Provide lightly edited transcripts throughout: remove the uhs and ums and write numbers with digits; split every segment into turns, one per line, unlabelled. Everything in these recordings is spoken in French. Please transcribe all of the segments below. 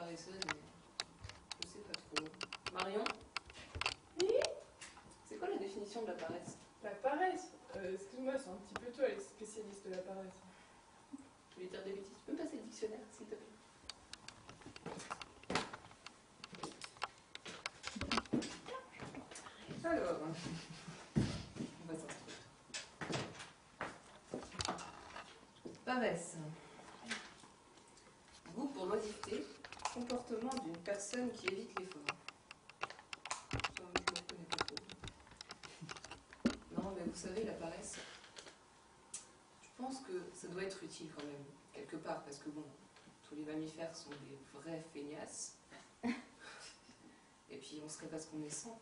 paresseuse, mais je sais pas trop. Marion?
Oui?
C'est quoi la définition de la paresse?
La paresse? Excuse-moi, c'est un petit peu toi les spécialistes de la paresse.
Tu voulais dire des bêtises? Tu peux me passer le dictionnaire, s'il te plaît? Alors, on va s'instruire. Paresse. Goût pour l'oisiveté, comportement d'une personne qui évite l'effort. Ça, je ne connais pas trop. Non, mais vous savez, la paresse, je pense que ça doit être utile quand même, quelque part, parce que bon, tous les mammifères sont des vrais feignasses. Et puis on serait pas ce qu'on est sans.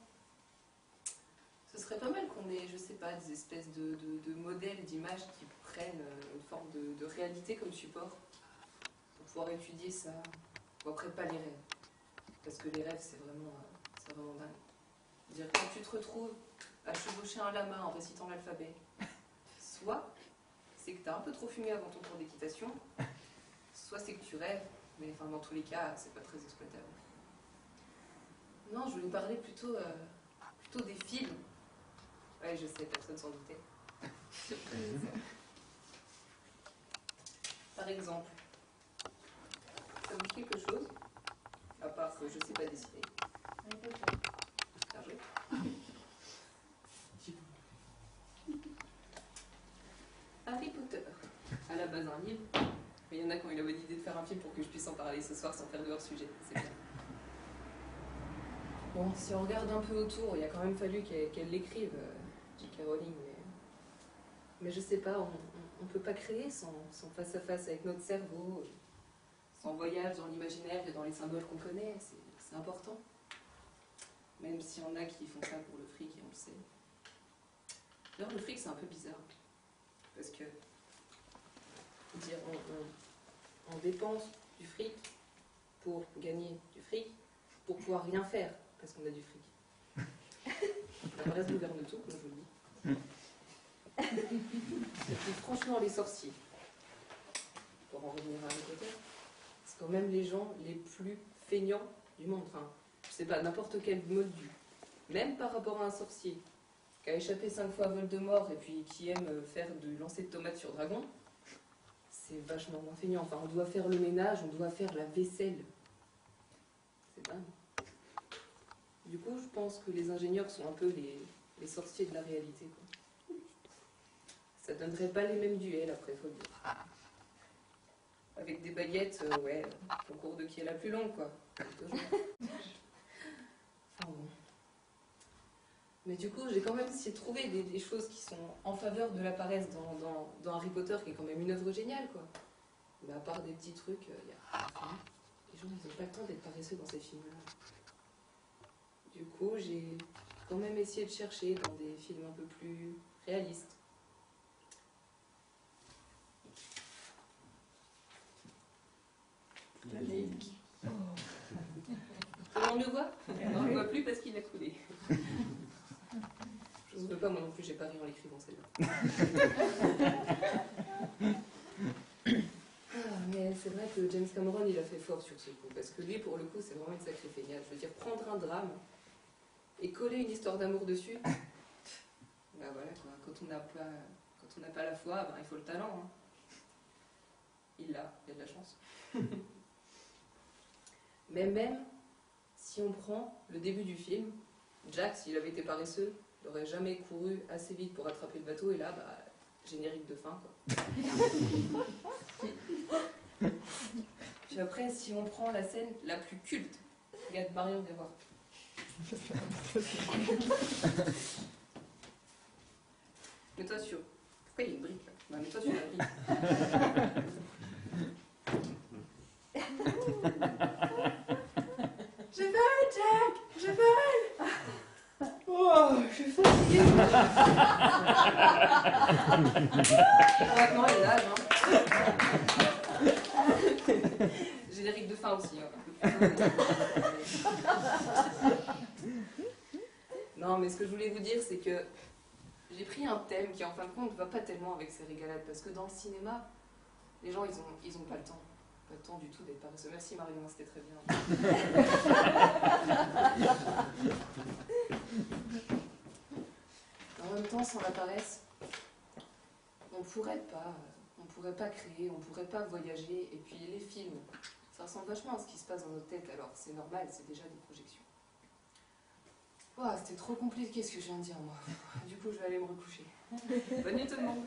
Ce serait pas mal qu'on ait, je sais pas, des espèces de modèles, d'images qui prennent une forme de réalité comme support pour pouvoir étudier ça. Bon, après, pas les rêves, parce que les rêves, c'est vraiment dingue. Dire quand tu te retrouves à chevaucher un lama en récitant l'alphabet, soit c'est que tu as un peu trop fumé avant ton cours d'équitation, soit c'est que tu rêves, mais enfin, dans tous les cas, c'est pas très exploitable. Non, je voulais parler plutôt des films. Ouais, je sais, personne s'en doutait. Par exemple, ça vous dit quelque chose? À part que je sais pas dessiner. Bien joué. Harry Potter. À la base un livre, mais il y en a qui ont eu la bonne idée de faire un film pour que je puisse en parler ce soir sans faire de hors-sujet. C'est bien. Bon, si on regarde un peu autour, il a quand même fallu qu'elle l'écrive, J.K. Rowling, mais je sais pas, on peut pas créer sans face-à-face avec notre cerveau, sans voyage dans l'imaginaire et dans les symboles qu'on connaît, c'est important. Même s'il y en a qui font ça pour le fric, et on le sait. D'ailleurs, le fric, c'est un peu bizarre, parce que, dire, on dépense du fric pour gagner du fric, pour pouvoir rien faire, parce qu'on a du fric. La paresse gouverne tout, comme je vous le dis. Et puis franchement, les sorciers, pour en revenir à Harry Potter, c'est quand même les gens les plus feignants du monde. Enfin, je sais pas, n'importe quel moldu, même par rapport à un sorcier, qui a échappé 5 fois à Voldemort et puis qui aime faire du lancer de tomates sur dragon, c'est vachement moins feignant. Enfin, on doit faire le ménage, on doit faire la vaisselle. C'est dingue. Du coup, je pense que les ingénieurs sont un peu les sorciers de la réalité, quoi. Ça donnerait pas les mêmes duels, après, faut le dire. Avec des baguettes, ouais, concours de qui est la plus longue, quoi. Enfin bon. Mais du coup, j'ai quand même essayé de trouver des choses qui sont en faveur de la paresse dans Harry Potter, qui est quand même une œuvre géniale, quoi. Mais à part des petits trucs, il y a... Enfin, les gens, ils n'ont pas le temps d'être paresseux dans ces films-là. Du coup, j'ai quand même essayé de chercher dans des films un peu plus réalistes. Allez. Oh. On le voit? Non, on le voit plus parce qu'il a coulé. Je ne veux pas, moi non plus, j'ai pas ri en l'écrivant celle-là. Mais c'est vrai que James Cameron, il a fait fort sur ce coup, parce que lui, pour le coup, c'est vraiment une sacrée feignasse. Je veux dire, prendre un drame et coller une histoire d'amour dessus, bah voilà quoi, quand on n'a pas la foi, ben, il faut le talent. Hein. Il y a de la chance. Mais même si on prend le début du film, Jack, s'il avait été paresseux, n'aurait jamais couru assez vite pour attraper le bateau, et là, bah, générique de fin, quoi. Puis après, si on prend la scène la plus culte, regarde Marion, viens voir. Mets-toi sur... Pourquoi il y a une brique là? Bah, mets-toi sur la brique. Je vole, Jack! Je vole! Oh, je suis fatiguée! Maintenant, il est là, hein. Générique de fin aussi. Hein. Non, mais ce que je voulais vous dire, c'est que j'ai pris un thème qui, en fin de compte, va pas tellement avec ces régalades. Parce que dans le cinéma, les gens, ils ont pas le temps. Pas le temps du tout d'être paresseux. Merci Marie-Laure, c'était très bien. En même temps, sans la paresse, on pourrait pas créer, on pourrait pas voyager. Et puis les films, ça ressemble vachement à ce qui se passe dans nos têtes, alors c'est normal, c'est déjà des projections. Oh, c'était trop compliqué ce que je viens de dire, moi. Du coup, je vais aller me recoucher. Bonne nuit tout le monde.